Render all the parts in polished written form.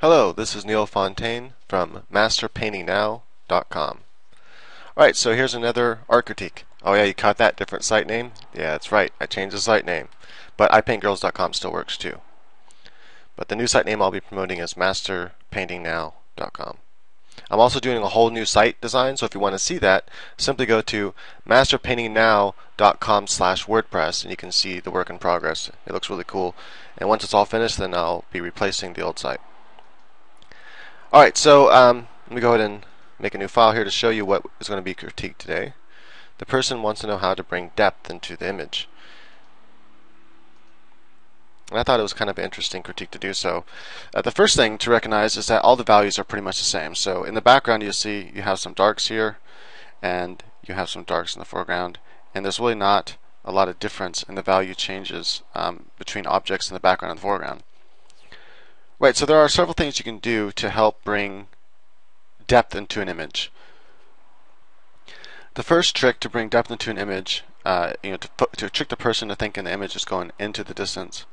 Hello, this is Neil Fontaine from MasterPaintingNow.com. Alright, so here's another art critique. Oh yeah, you caught that different site name? Yeah, that's right, I changed the site name. But iPaintGirls.com still works too. But the new site name I'll be promoting is MasterPaintingNow.com. I'm also doing a whole new site design, so if you want to see that, simply go to MasterPaintingNow.com/WordPress and you can see the work in progress. It looks really cool. And once it's all finished, then I'll be replacing the old site. Alright, so let me go ahead and make a new file here to show you what is going to be critiqued today. The person wants to know how to bring depth into the image. And I thought it was kind of an interesting critique to do so. The first thing to recognize is that all the values are pretty much the same. So in the background you'll see you have some darks here and you have some darks in the foreground, and there's really not a lot of difference in the value changes between objects in the background and the foreground. Right, so there are several things you can do to help bring depth into an image. The first trick to bring depth into an image, to trick the person to think the image is going into the distance,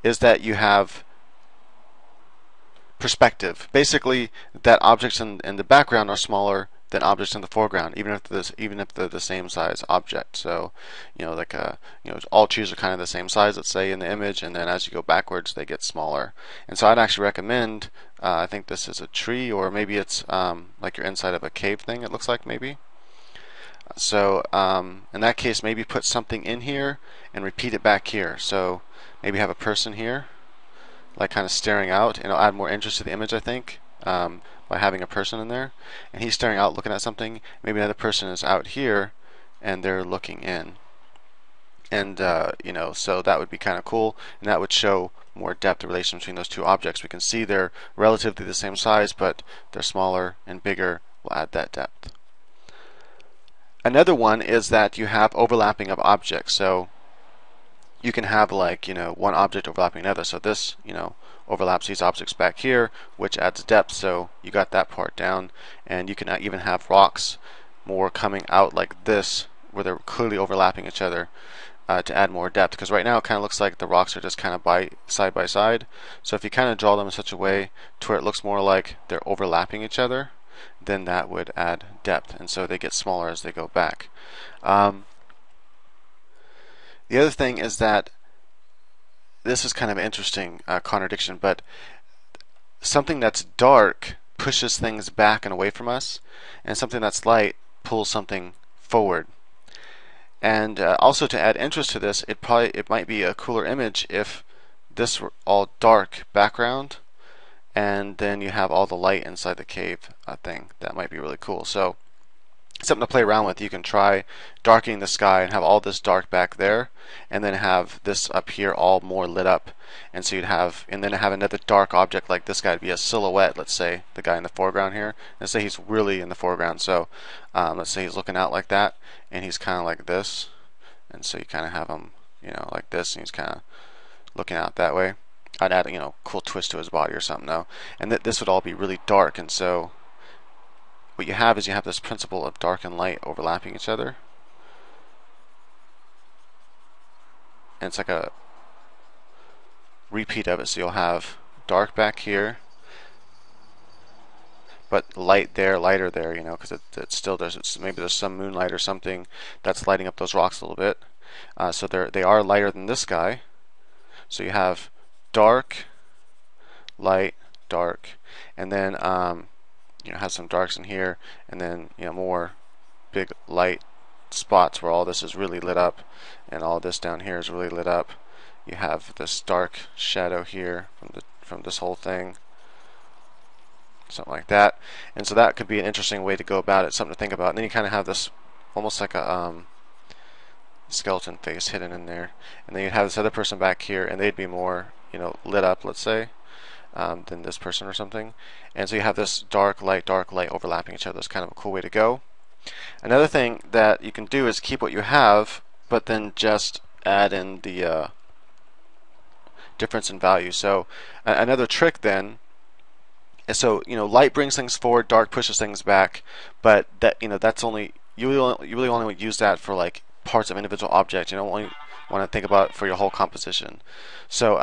is that you have perspective. Basically, that objects in the background are smaller than objects in the foreground, even if they're the same size object. So, all trees are kind of the same size, let's say, in the image, and then as you go backwards, they get smaller. And so I'd actually recommend, I think this is a tree, or maybe it's like you're inside of a cave thing, it looks like, maybe. So in that case, maybe put something in here and repeat it back here. So maybe have a person here, like kind of staring out, and it'll add more interest to the image, I think, by having a person in there, and he's staring out looking at something. Maybe another person is out here and they're looking in, and so that would be kind of cool, and that would show more depth, the relation between those two objects. We can see they're relatively the same size, but they're smaller and bigger. Will add that depth. Another one is that you have overlapping of objects. So you can have one object overlapping another. So this overlaps these objects back here, which adds depth. So you got that part down, and you can even have rocks more coming out like this, where they're clearly overlapping each other, to add more depth. Because right now it kind of looks like the rocks are just kind of side by side. So if you kind of draw them in such a way to where it looks more like they're overlapping each other, then that would add depth, and so they get smaller as they go back. The other thing is that this is kind of an interesting contradiction, but something that's dark pushes things back and away from us, and something that's light pulls something forward. And also, to add interest to this, it might be a cooler image if this were all dark background, and then you have all the light inside the cave thing. That might be really cool. So something to play around with. You can try darkening the sky and have all this dark back there, and then have this up here all more lit up. And so you'd have, and then have another dark object like this guy would be a silhouette. Let's say the guy in the foreground here. Let's say he's really in the foreground. So let's say he's looking out like that, and he's kind of like this. And so you kind of have him, like this, and he's kind of looking out that way. I'd add a cool twist to his body or something though, and this would all be really dark. And so what you have is you have this principle of dark and light overlapping each other, and it's like a repeat of it. So you'll have dark back here, but light there, lighter there, because it's still maybe there's some moonlight or something that's lighting up those rocks a little bit. So they are lighter than this guy. So you have dark, light, dark, and then have some darks in here, and then more big light spots where all this is really lit up, and all this down here is really lit up. You have this dark shadow here from this whole thing, something like that. And so that could be an interesting way to go about it, something to think about. And then you kind of have this almost like a skeleton face hidden in there, and then you'd have this other person back here, and they'd be more lit up, let's say, than this person or something. And so you have this dark light overlapping each other. It's kind of a cool way to go. Another thing that you can do is keep what you have, but then just add in the difference in value. So another trick then is, light brings things forward, dark pushes things back, but that that's only you really only use that for like parts of individual objects. You don't only want to think about it for your whole composition. So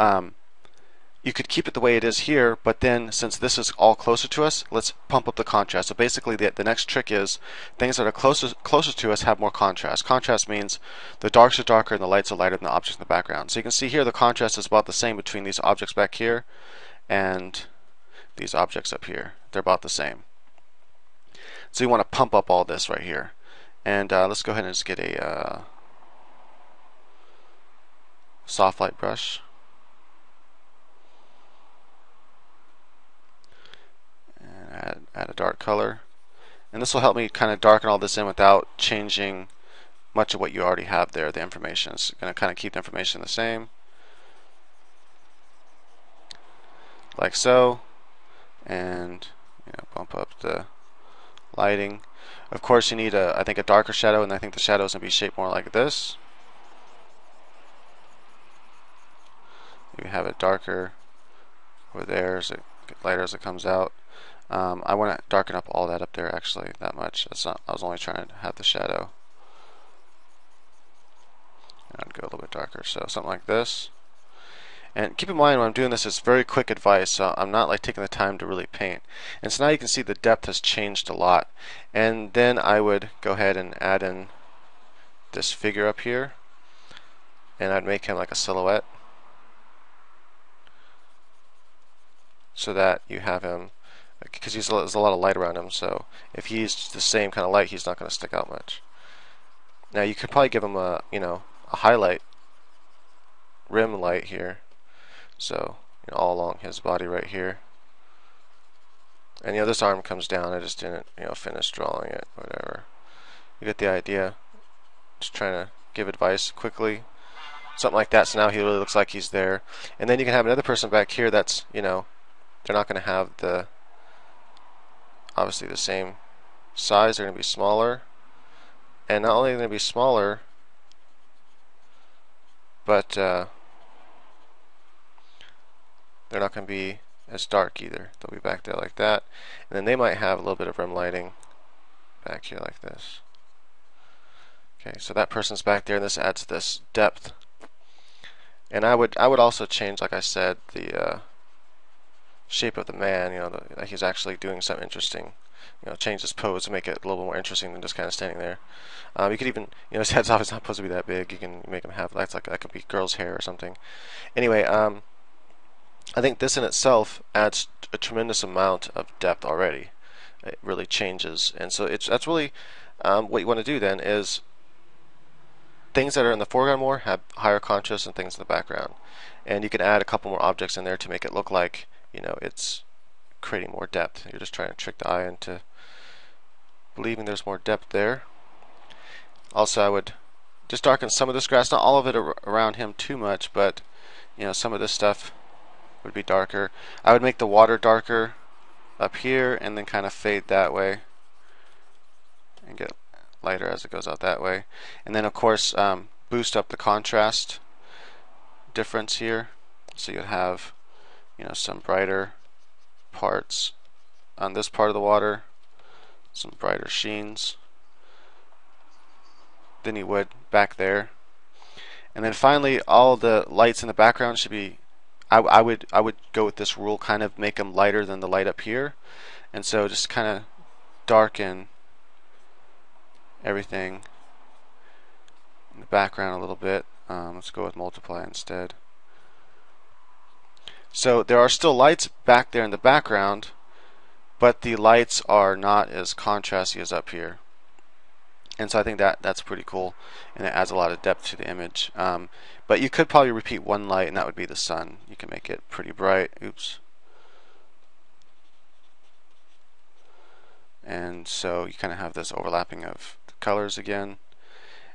you could keep it the way it is here, but then since this is all closer to us, let's pump up the contrast. So basically the next trick is things that are closer to us have more contrast. Contrast means the darks are darker and the lights are lighter than the objects in the background. So you can see here the contrast is about the same between these objects back here and these objects up here. They're about the same. So you want to pump up all this right here. And let's go ahead and just get a soft light brush. Add a dark color, and this will help me kind of darken all this in without changing much of what you already have there. The information is going to kind of keep the information the same, like so, and bump up the lighting. Of course, you need I think a darker shadow, and I think the shadow is going to be shaped more like this. You have it darker over there as it lighter as it comes out. I want to darken up all that up there, actually, that much. That's not, I was only trying to have the shadow. And I'd go a little bit darker, so something like this. And keep in mind when I'm doing this, it's very quick advice, so I'm not like taking the time to really paint. And so now you can see the depth has changed a lot. And then I would go ahead and add in this figure up here, and I'd make him like a silhouette, so that you have him, because there's a lot of light around him, so if he's the same kind of light, he's not going to stick out much. Now you could probably give him a a highlight rim light here, so all along his body right here. And this arm comes down. I just didn't finish drawing it. Whatever. You get the idea. Just trying to give advice quickly, something like that. So now he really looks like he's there. And then you can have another person back here that's they're not going to have the obviously the same size. They're going to be smaller, and not only are they going to be smaller, but they're not going to be as dark either. They'll be back there like that, and then they might have a little bit of rim lighting back here like this. Okay, so that person's back there, and this adds this depth. And I would also change, like I said, the shape of the man, that he's actually doing something interesting. Change his pose to make it a little bit more interesting than just kind of standing there. You could even, his head's obviously not supposed to be that big. You can make him have, that could be girl's hair or something. Anyway, I think this in itself adds a tremendous amount of depth already. It really changes, and so that's really what you want to do then is things that are in the foreground more have higher contrast than things in the background, and you can add a couple more objects in there to make it look like it's creating more depth. You're just trying to trick the eye into believing there's more depth there. Also, I would just darken some of this grass, not all of it around him too much, but some of this stuff would be darker. I would make the water darker up here and then kind of fade that way and get lighter as it goes out that way. And then of course boost up the contrast difference here, so you'll have some brighter parts on this part of the water, some brighter sheens than you would back there. And then finally, all the lights in the background should be, I would go with this rule, kind of make them lighter than the light up here, and so just kind of darken everything in the background a little bit. Let's go with multiply instead. So there are still lights back there in the background, but the lights are not as contrasty as up here. And so I think that's pretty cool, and it adds a lot of depth to the image. But you could probably repeat one light, and that would be the sun. You can make it pretty bright. Oops. And so you kind of have this overlapping of the colors again.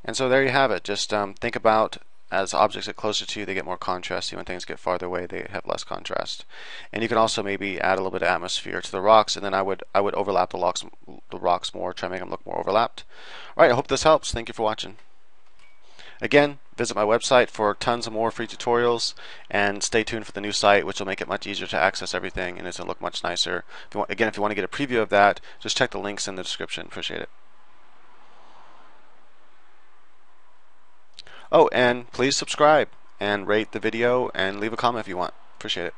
And so there you have it. Just think about, as objects get closer to you, they get more contrasty. When things get farther away, they have less contrast. And you can also maybe add a little bit of atmosphere to the rocks, and then I would overlap the rocks more, try to make them look more overlapped. Alright, I hope this helps. Thank you for watching. Again, visit my website for tons of more free tutorials, and stay tuned for the new site, which will make it much easier to access everything, and it's going to look much nicer. If you want to get a preview of that, just check the links in the description. Appreciate it. Oh, and please subscribe and rate the video and leave a comment if you want. Appreciate it.